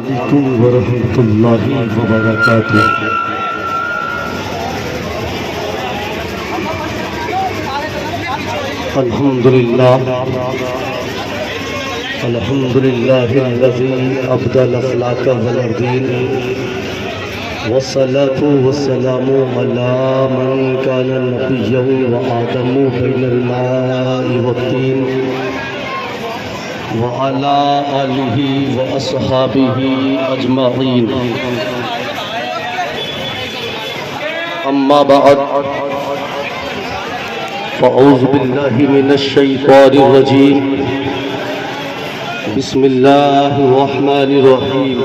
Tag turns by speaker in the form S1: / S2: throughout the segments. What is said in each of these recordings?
S1: علیکم ورحمۃ اللہ وبرکاتہ۔ الحمدللہ الذی ابدل اخلاق والدین والصلاة والسلام علی من کان نبیا وآدم بین الماء والطین وعلى آلہ واصحابہ اجمعین۔ اما بعد فاعوذ باللہ من الشیطان الرجیم، بسم اللہ الرحمن الرحیم۔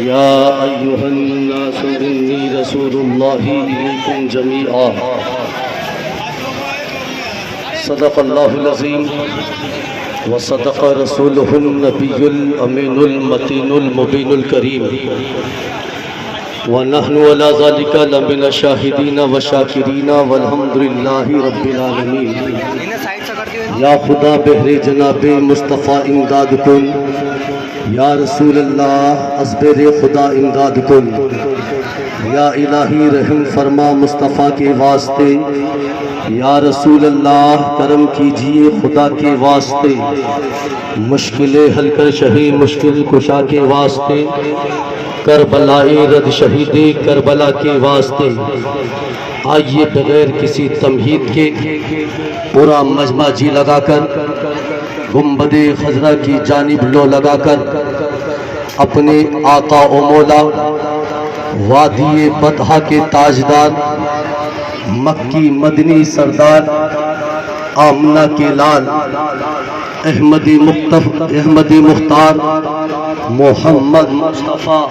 S1: یا ایہا الناس انی رسول اللہ الیکم جمیعا۔ صدق اللہ العظیم وصدق رسولہ النبی الامین المتین المبین الکریم، ونحن علی ذلک لمن الشاہدین والشاکرین والحمد للہ رب العالمین۔ یا خدا بہر جناب مصطفیٰ امداد کن، یا رسول اللہ ازبر خدا امداد کن، یا الہی رحم فرما مصطفیٰ کے واسطے، یا رسول اللہ کرم کیجئے خدا کے واسطے، مشکلیں حل کر شہی مشکل کشا کے واسطے، کربلائی رد شہید کربلا کے واسطے۔ آئیے بغیر کسی تمہید کے پورا مجمع جی لگا کر، گنبد خضرا کی جانب لو لگا کر، اپنے آقا و مولا وادی بطحا کے تاجدار، مکی مدنی سردار، آمنہ کے لال، احمدی مختار محمد مصطفیٰ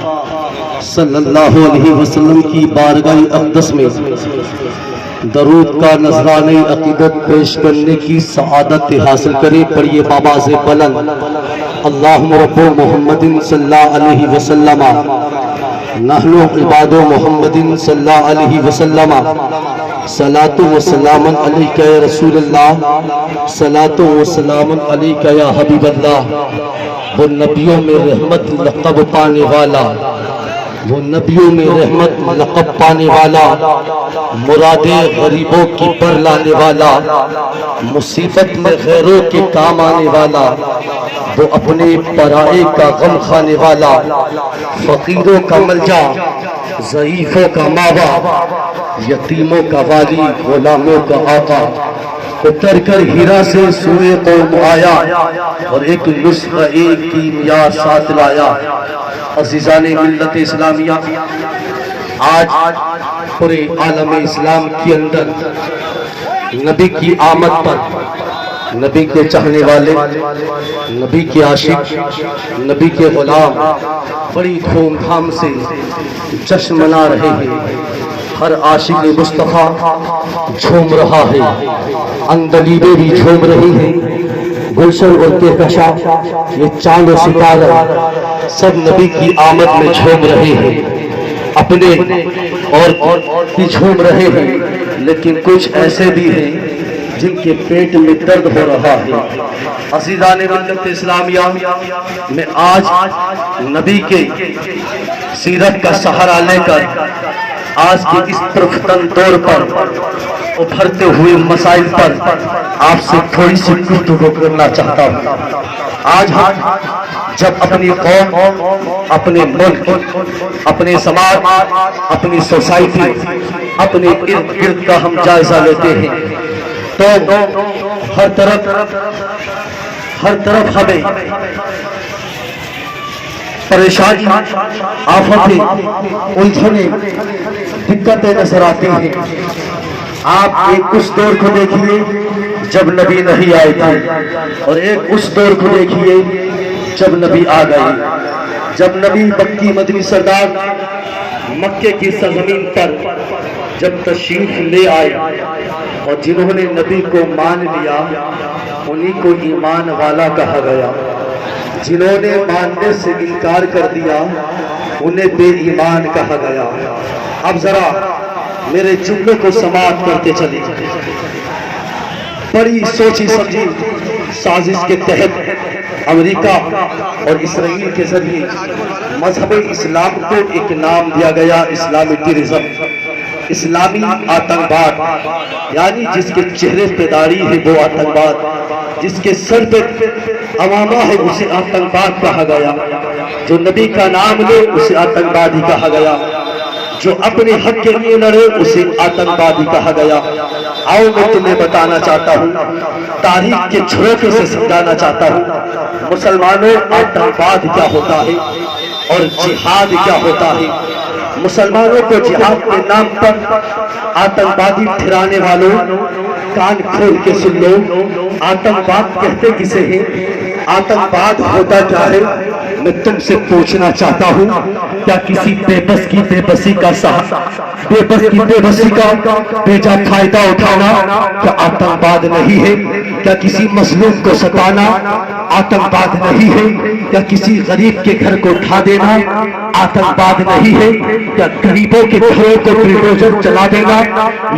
S1: صلی اللہ علیہ وسلم کی بارگاہ اقدس میں درود کا نذرانہ عقیدت پیش کرنے کی سعادت حاصل کرے۔ پڑھیے بابا سے بلند، اللہم رب محمد صلی اللہ علیہ وسلم، نحن عباد محمد صلی اللہ علیہ وسلم، صلاۃ و سلام علیک یا رسول اللہ، صلاۃ و سلام علیک یا حبیب اللہ۔ وہ نبیوں میں رحمت لقب پانے والا، وہ نبیوں میں رحمت لقب پانے والا، مرادیں غریبوں کی پر لانے والا، مصیبت میں غیروں کے کام آنے والا، وہ اپنے پرائے کا غم کھانے والا، فقیروں کا ملجا، ضعیفوں کا ماوا، یتیموں کا والی، غلاموں کا آقا۔ اتر کر ہیرا سے سوئے قوم آیا، اور ایک نسخہ ایک کیمیار ساتھ لایا۔ عزیزان ملت اسلامیہ، آج پورے عالم اسلام کے اندر نبی کی آمد پر نبی کے چاہنے والے، نبی کے عاشق، نبی کے غلام بڑی دھوم دھام سے جشن منا رہے ہیں۔ ہر عاشق مصطفیٰ جھوم رہا ہے، اندلیبیں بھی جھوم رہی ہیں، گلشن اور کہکشاں، یہ چاند و ستارہ سب نبی کی آمد میں جھوم رہے ہیں، اپنے اور بھی جھوم رہے ہیں۔ لیکن کچھ ایسے بھی ہیں جن کے پیٹ میں درد ہو رہا ہے۔ عزیزان ملت اسلامیہ، میں آج نبی کے سیرت کا سہارا لے کر آج کے اس پرختن دور پر ابھرتے ہوئے مسائل پر آپ سے تھوڑی سی گفتگو کرنا چاہتا ہوں۔ آج ہم جب اپنی قوم، اپنے ملک، اپنے سماج، اپنی سوسائٹی، اپنے ارد گرد کا ہم جائزہ لیتے ہیں تو ہر طرف ہمیں پریشانی، آفتیں، الجھنیں، دقتیں نظر آتی ہیں۔ آپ ایک اس دور کو دیکھیے جب نبی نہیں آئے تھے، اور ایک اس دور کو دیکھیے جب نبی آ گئے۔ جب نبی مکی مدنی سردار مکے کی سرزمین پر جب تشریف لے آئے، اور جنہوں نے نبی کو مان لیا انہی کو ایمان والا کہا گیا، جنہوں نے ماننے سے انکار کر دیا انہیں بے ایمان کہا گیا۔ اب ذرا میرے جملوں کو سماعت کرتے چلے۔ بڑی سوچی سمجھی سازش کے تحت امریکہ اور اسرائیل کے ذریعے مذہب اسلام کو ایک نام دیا گیا، اسلامی ٹیررزم، اسلامی آتنکواد، یعنی جس کے چہرے پہ داڑھی ہے وہ آتنکواد، جس کے سر پہ عمامہ ہے اسے آتنکواد کہا گیا، جو نبی کا نام لے اسے آتنکوادی کہا گیا، جو اپنے حق کے لیے لڑے اسے آتنکوادی کہا گیا۔ آؤ میں تمہیں بتانا چاہتا ہوں، تاریخ کے جھروکے سے سمجھانا چاہتا ہوں، مسلمانوں آتنکواد کیا ہوتا ہے اور جہاد کیا ہوتا ہے۔ مسلمانوں کو جہاد کے نام پر آتنکوادی ٹھہرانے والوں کان کھول کے سن لو، آتنکواد کہتے کسے ہیں، آتنکواد ہوتا کیا ہے؟ میں تم سے پوچھنا چاہتا ہوں، کیا کسی بے بس کی بے بسی کا بے بس کی بے بسی کا بیجا فائدہ اٹھانا کیا آتنکواد نہیں ہے؟ کیا کسی مظلوم کو ستانا آتنکواد نہیں ہے؟ کیا کسی غریب کے گھر کو اٹھا دینا آتنکواد نہیں ہے؟ کیا غریبوں کے گھروں کو بلڈوزر چلا دینا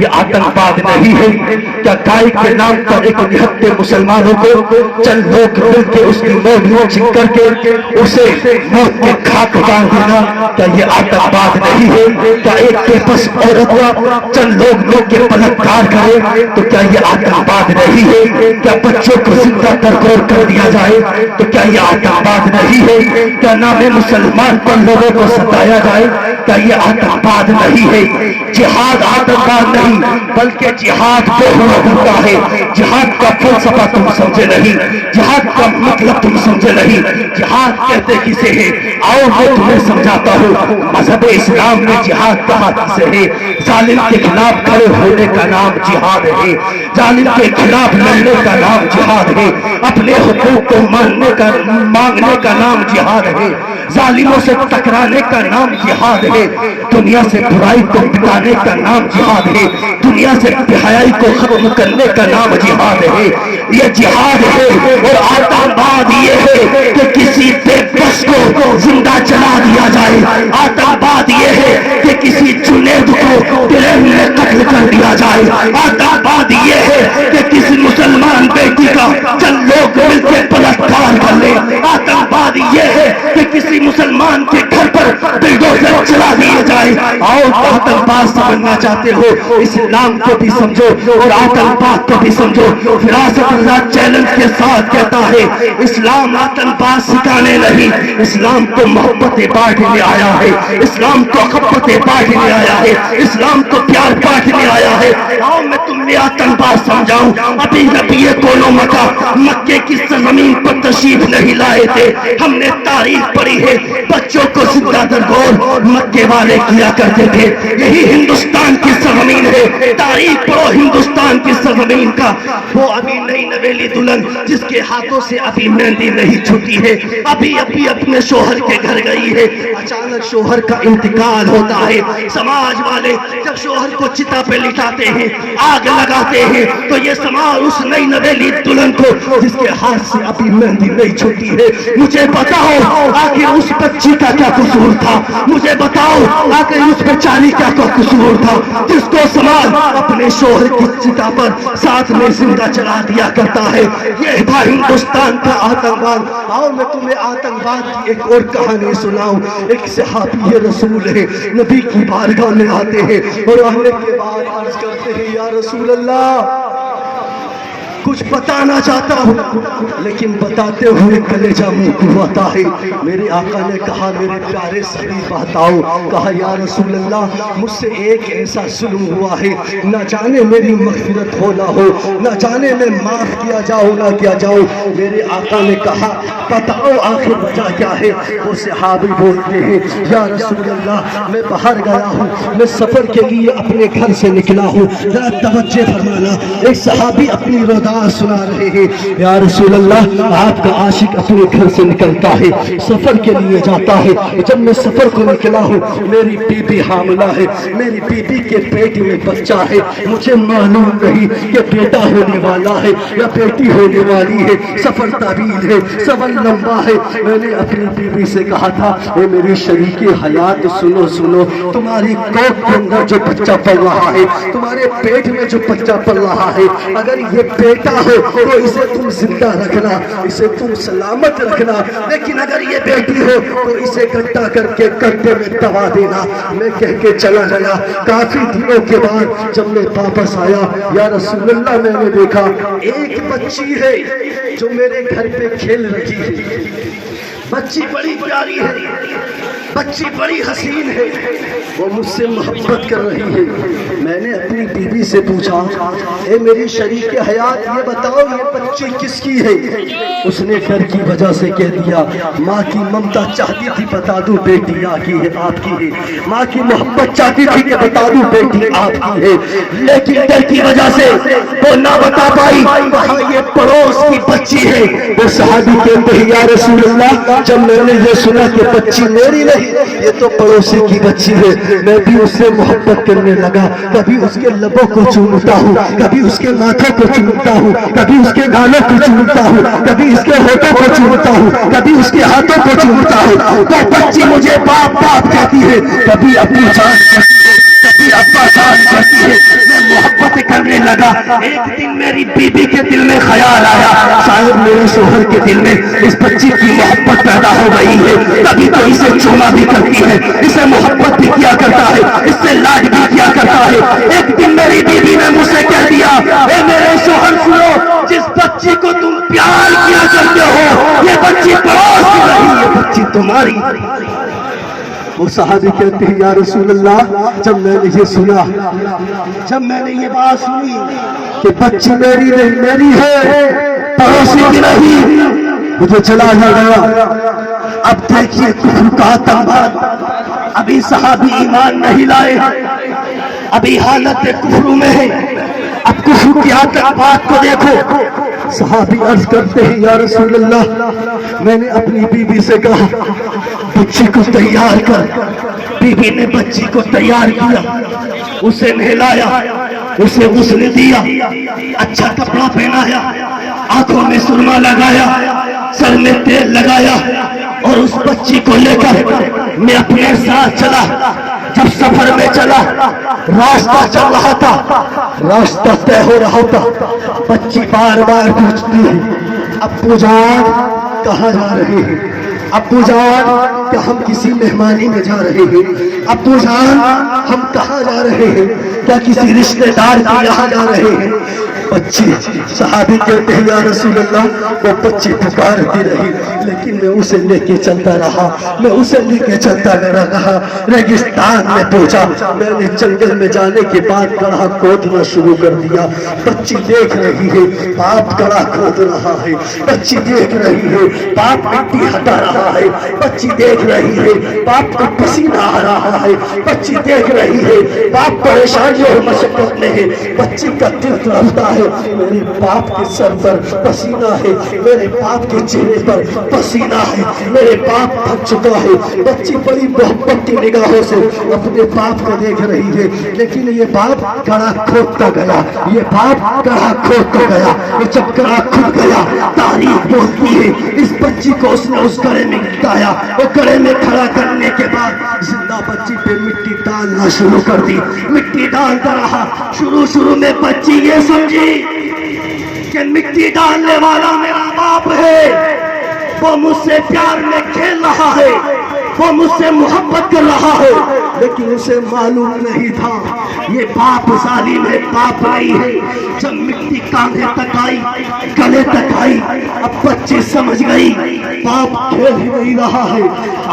S1: یہ آتنکواد نہیں ہے؟ کیا گائے کے نام پر ایک نہتے مسلمانوں کو چند لوگ مل کے اس کی موت چھن کر کے اسے موت کے خاک اتار دینا کیا یہ آتنکواد نہیں ہے؟ کیا ایک بے بس عورت کا چند لوگ مل کے بلاکار کرے تو کیا یہ آتنکواد نہیں ہے؟ کیا بچوں کو زندہ درگور کر دیا جائے تو کیا یہ آتنکواد نہیں ہے؟ کیا نام مسلمان پر لوگوں کو ستایا جائے کیا یہ آتنکواد نہیں ہے؟ جہاد آتنکواد نہیں بلکہ جہاد وہ ہوتا ہے، جہاد کا فلسفہ تم سمجھے نہیں، جہاد کا مطلب تم سمجھے نہیں، جہاد کہتے کسے ہے؟ آؤ میں تمہیں سمجھاتا ہوں، مذہب اسلام میں جہاد کہا کسے ہے؟ ظالم کے خلاف کھڑے ہونے کا نام جہاد ہے، ظالم کے خلاف لڑنے کا نام جہاد ہے، اپنے حقوق کو مانگنے کا نام جہاد ہے، ظالموں سے ٹکرانے کا نام جہاد ہے، دنیا سے برائی کو مٹانے کا نام جہاد ہے، دنیا سے بے حیائی کو ختم کرنے کا نام جہاد ہے، یہ جہاد ہے۔ اور آتنکواد یہ ہے کہ کسی بے بس کو زندہ جلا دیا جائے، آتنکواد یہ ہے کہ کسی جنید کو ٹرین میں قتل کر دیا جائے، آتنکواد یہ ہے کہ کسی مسلمان بیٹی کا چند لوگ مل کے بلاکار کر لیں، آتنکواد یہ ہے کہ کسی مسلمان کے گھر پر بلڈوزر چلا دیا جائے۔ آؤ آتنکواد سمجھنا چاہتے ہو اسلام کو بھی سمجھو اور آتنکواد کو بھی سمجھو۔ فراست اللہ چیلنج کے ساتھ کہتا ہے اسلام آتنکواد سکھانے نہیں، اسلام کو محبت بانٹنے آیا ہے، اسلام کو محبت بانٹنے آیا ہے، اسلام کو پیار بانٹنے آیا ہے۔ آؤ میں تمہیں آتنکواد سمجھاؤں۔ ابھی نبی کونو مکے کی سرزمین پر تشریف نہیں لائے تھے، ہم نے تاریخ پڑھی ہے، بچوں کو زندہ درگور مکے والے کیا کرتے تھے۔ یہی ہندوستان کی سرزمین ہے، تاریخ پڑھو ہندوستان کی سرزمین کا۔ وہ ابھی نئی نویلی دلہن جس کے ہاتھوں سے ابھی مہندی نہیں چھوٹی ہے، ابھی اپنے شوہر کے گھر گئی ہے، اچانک شوہر کا انتقال ہوتا ہے۔ سماج والے جب شوہر کو چتا پہ لٹاتے ہیں، آگ لگاتے ہیں، تو یہ سماج اس نئی نویلی دلہن کو جس کے ہاتھ سے ابھی مہندی نہیں چھوٹی ہے، مجھے بتاؤ آخر اس بچی کا کیا قصور تھا، مجھے بتاؤ آخر اس بیچاری کا کیا قصور تھا جس کو سماج اپنے شوہر کی چتا پر ساتھ میں زندہ چلا دیا کرتا ہے۔ یہ تھا ہندوستان کا آتنکواد۔ آؤ میں تمہیں آتنکواد کی ایک اور کہانی سناؤں۔ ایک صحابی رسول ہے، نبی کی بارگاہ میں آتے ہیں اور آنے کے بعد عرض کرتے ہیں یا رسول اللہ کچھ بتانا چاہتا ہوں لیکن بتاتے ہوئے کلیجہ منہ کو آتا ہے۔ میرے آقا نے کہا میرے پیارے صحیح بتاؤ، کہا یا رسول اللہ مجھ سے ایک ایسا ظلم ہوا ہے، نہ جانے میری مغفرت ہو نہ ہو، نہ جانے میں معاف کیا جاؤ نہ کیا جاؤ۔ میرے آقا نے کہا بتاؤ آخر وجہ کیا ہے؟ وہ صحابی بولتے ہیں یا رسول اللہ میں باہر گیا ہوں، میں سفر کے لیے اپنے گھر سے نکلا ہوں، ذرا توجہ فرمانا۔ ایک صحابی اپنی رودا سنا رہے ہیں یا رسول اللہ آپ کا عاشق اپنے گھر سے نکلتا ہے، سفر کے لیے جاتا ہے، جب میں سفر کو نکلا ہوں میری بی بی حاملہ ہے، میری بی بی کے پیٹ میں بچہ ہے، مجھے معلوم نہیں کہ بیٹا ہونے والا ہے یا بیٹی ہونے والی ہے، سفر طویل ہے، سفر لمبا ہے۔ میں نے اپنی بی بی سے کہا تھا اے میری شریک حیات سنو، تمہاری کوکھ کے اندر جو بچہ پل رہا ہے، تمہارے پیٹ میں جو بچہ پل رہا ہے، اگر یہ پیٹ بیٹا ہو تو اسے تم زندہ رکھنا، اسے تم سلامت رکھنا، لیکن اگر یہ بیٹی ہو تو اسے گڈھا کر کے گڈھے میں دبا دینا۔ میں کہہ کے چلا گیا۔ کافی دنوں کے بعد جب میں واپس آیا، یا رسول اللہ میں نے دیکھا ایک بچی ہے جو میرے گھر پہ کھیل رہی ہے، بچی بڑی پیاری ہے، بچی بڑی حسین ہے، وہ مجھ سے محبت کر رہی ہے۔ میں نے اپنی بیوی سے پوچھا، اے میری شریک حیات یہ بتاؤ یہ بچی کس کی ہے؟ اس نے ڈر کی وجہ سے کہہ دیا ماں کی ممتا چاہتی تھی بتا دوں بیٹی آپ کی ہے، آپ کی ہے، ماں کی محبت چاہتی تھی کہ بتا دوں بیٹی آپ کی ہے، لیکن ڈر کی وجہ سے وہ نہ بتا پائی۔ کہا یہ پڑوس کی بچی ہے۔ وہ صحابی کہتے ہیں یا رسول اللہ جب میں نے یہ سنا کہ بچی میری نہیں یہ تو پڑوسی کی بچی ہے، میں بھی اس سے محبت کرنے لگا۔ کبھی اس کے لبوں کو چومتا ہوں، کبھی اس کے ماتھوں کو چومتا ہوں، کبھی اس کے گالوں کو چومتا ہوں، کبھی اس کے ہونٹوں کو چومتا ہوں، کبھی اس کے ہاتھوں کو چومتا ہوں۔ تو بچی مجھے باپ باپ کہتی ہے، کبھی اپنی جان کہتی ہے، کبھی ابا جان کہتی ہے۔ میں محبت کرنے لگا۔ ایک دن میری بیوی کے دل میں خیال آیا شاید میرے شوہر کے دل میں اس بچی کی محبت پیدا ہو گئی ہے، کبھی تو اسے چوما بھی کرتی ہے، اسے محبت بھی کیا کرتا ہے، اس سے لاڈ بھی کیا کرتا ہے۔ ایک دن میری بیوی نے مجھ سے کہہ دیا اے میرے شوہر سنو، جس بچی کو تم پیار کیا کرتے ہو یہ بچی پڑوس کی نہیں، یہ بچی تمہاری۔ وہ صحابی کہتے ہیں یا رسول اللہ جب میں نے یہ سنا، جب میں نے یہ بات سنی کہ بچی میری نہیں میری ہے پڑوسی کی نہیں، مجھے چلا گیا۔ اب دیکھیے کفر کا آتنکواد، ابھی صحابی ایمان نہیں لائے، ابھی حالت کفر میں ہے، اب کفر کی آتنکواد کو دیکھو۔ صحابی عرض کرتے ہیں یا رسول اللہ میں نے اپنی بیوی سے کہا بچی کو تیار کر۔ بیوی نے بچی کو تیار کیا، اسے نہلایا، اسے غسل دیا، اچھا کپڑا پہنایا، آنکھوں میں سرما لگایا، سر میں تیل لگایا، اور اس بچی کو لے کر میں اپنے ساتھ چلا۔ جب سفر میں چلا، راستہ چل رہا تھا، راستہ طے ہو رہا تھا، بچی بار بار پوچھتی ہے ابو جان کہاں جا رہے ہیں؟ ابو جان کہ ہم کسی مہمانی میں جا رہے ہیں، ابو جان ہم کہاں جا رہے ہیں؟ کیا کسی رشتہ دار کے یہاں جا رہے ہیں؟ بچی صحابی کہتے ہیں یا رسول اللہ وہ بچی پکارتی رہی، لیکن میں اسے لے کے چلتا رہا، میں اسے لے کے چلتا رہا۔ ریگستان میں پہنچا، میں نے جنگل میں جانے کے بعد گڑھا کھودنا شروع کر دیا۔ بچی دیکھ رہی ہے باپ گڑھا کھود رہا ہے، بچی دیکھ رہی ہے باپ مٹی ہٹا رہا ہے، بچی دیکھ رہی ہے باپ کو پسینہ آ رہا ہے، بچی دیکھ رہی ہے باپ پریشانی اور مشقت میں ہے، بچی کا دل تڑپتا ہے میرے باپ کے سر پر پسینہ ہے، میرے باپ کے چہرے پر پسینہ ہے، میرے باپ تھک چکا ہے۔ بچی بڑی محبت کی نگاہوں سے اپنے باپ کو دیکھ رہی ہے، لیکن یہ باپ گڑھا کھودتا گیا، یہ باپ گڑھا کھودتا گیا۔ یہ جب گڑھا کھود گیا تاریخ بولتی ہے اس بچی کو اس نے اس گڑھے میں گٹایا، وہ گڑھے میں کھڑا کرنے کے بعد زندہ بچی پہ مٹی ڈالنا شروع کر دی، مٹی ڈالتا رہا۔ شروع میں بچی یہ سمجھی کہ مٹی ڈالنے والا میرا باپ ہے، وہ مجھ سے پیار میں کھیل رہا ہے، وہ مجھ سے محبت کر رہا ہے، لیکن اسے معلوم نہیں تھا یہ باپ ظالم ہے، باپ نہیں ہے۔ جب مٹی کاندھے تک آئی، گلے تک آئی، اب بچی سمجھ گئی باپ کھیل ہی نہیں رہا ہے۔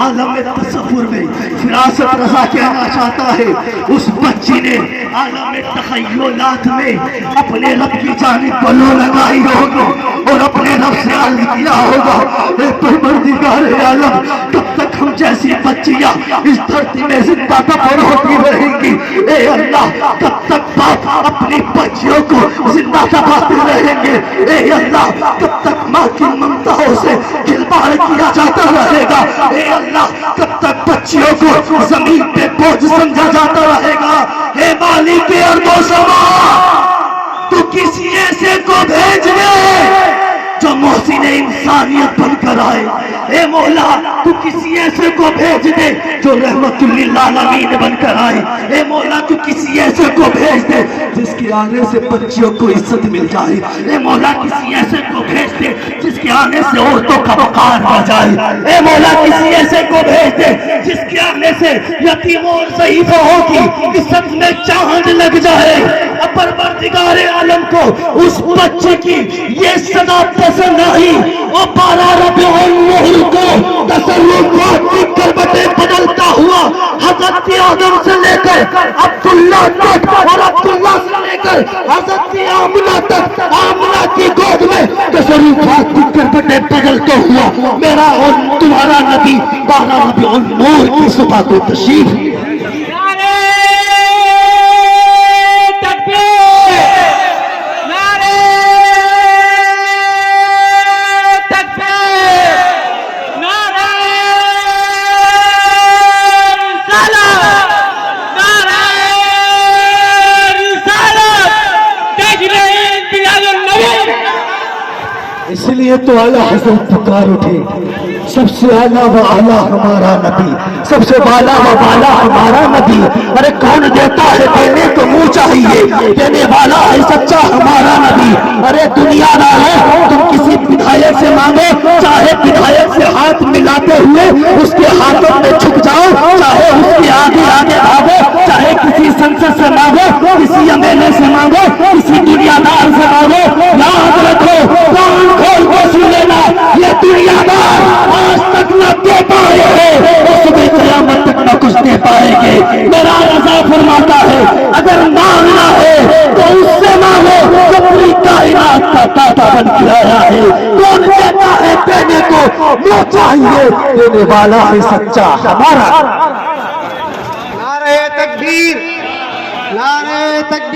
S1: عالم تصور میں فراست رضا کہنا چاہتا ہے اس بچی نے عالم تخیلات میں اپنے رب کی جانب پلو لگائی ہوگی اور اپنے رب سے عرض کیا ہوگا اے پروردگار عالم کب تک ہم جیسی بچیاں اس دھرتی میں زندہ دفن ہوتی رہیں گی؟ اے اللہ کب تک باپ اپنی بچیوں کو زندہ دفاتے رہیں گے؟ اے اللہ کب تک ماں کی ممتاؤں سے کھلواڑ کیا جاتا رہے گا؟ اے اللہ کب تک بچیوں کو زمین پہ بوجھ سمجھا جاتا رہے گا؟ اے مالک ارض و سما تو کسی ایسے کو بھیج دے جو محسن انسانیت بن کر آئے۔ اے مولا تو کسی ایسے کو بھیج دے جو رحمت للعالمین بن کر آئے. اے مولا تو کسی ایسے کو بھیج دے جس کے آنے سے بچیوں کو عزت مل جائے. اے مولا کسی ایسے کو بھیج دے جس کے آنے سے عورتوں کا وقار بڑھ جائے. اے مولا کسی ایسے کو بھیج دے جس کے آنے سے یتیموں اور ضعیفوں کی عزت میں چاند لگ جائے. پروردگار عالم کو اس بچے کی یہ صدا پسند آئی. اور 12 ربیع الاول کو تصرفات کی کربٹیں بدلتا ہوا حضرت آدم سے لے کر عبداللہ تک اور عبداللہ سے لے کر حضرت آمنہ تک آمنہ کی گود میں تصرفات کی کربٹیں بدلتا ہوا میرا اور تمہارا نبی 12 ربیع الاول کی صبح کو تشریف. اس لیے تو اعلیٰ حضرت پکار اٹھے سب سے اعلیٰ و اعلیٰ ہمارا نبی, سب سے بالا و بالا ہمارا نبی. ارے کون دیتا ہے دینے کو منہ چاہیے, دینے والا ہے سچا ہمارا نبی. ارے دنیا نہ ہے تم کسی بدھائک سے مانگو, چاہے بدھائک سے ہاتھ ملاتے ہوئے اس کے ہاتھوں میں جھک جاؤ, چاہے اس کے آگے آگے بھاگو, چاہے کسی سنسد سے مانگو, کسی ایم ایل اے سے مانگو, کسی دنیا دار سے مانگو, یاد رکھو کان کھول کے سن لینا یہ دنیا دار آج تک نہ دے پائے گے اور صبح قیامت تک نہ کچھ دے پائے گے. میرا رضا فرماتا ہے اگر مانگنا ہے تو اس سے مانگو جو پوری کائنات کا داتا بن کے آیا ہے. کون دیتا ہے دینے کو منہ چاہیے, دینے والا ہے سچا ہمارا.
S2: نعرہ تکبیر, نعرہ تکبیر.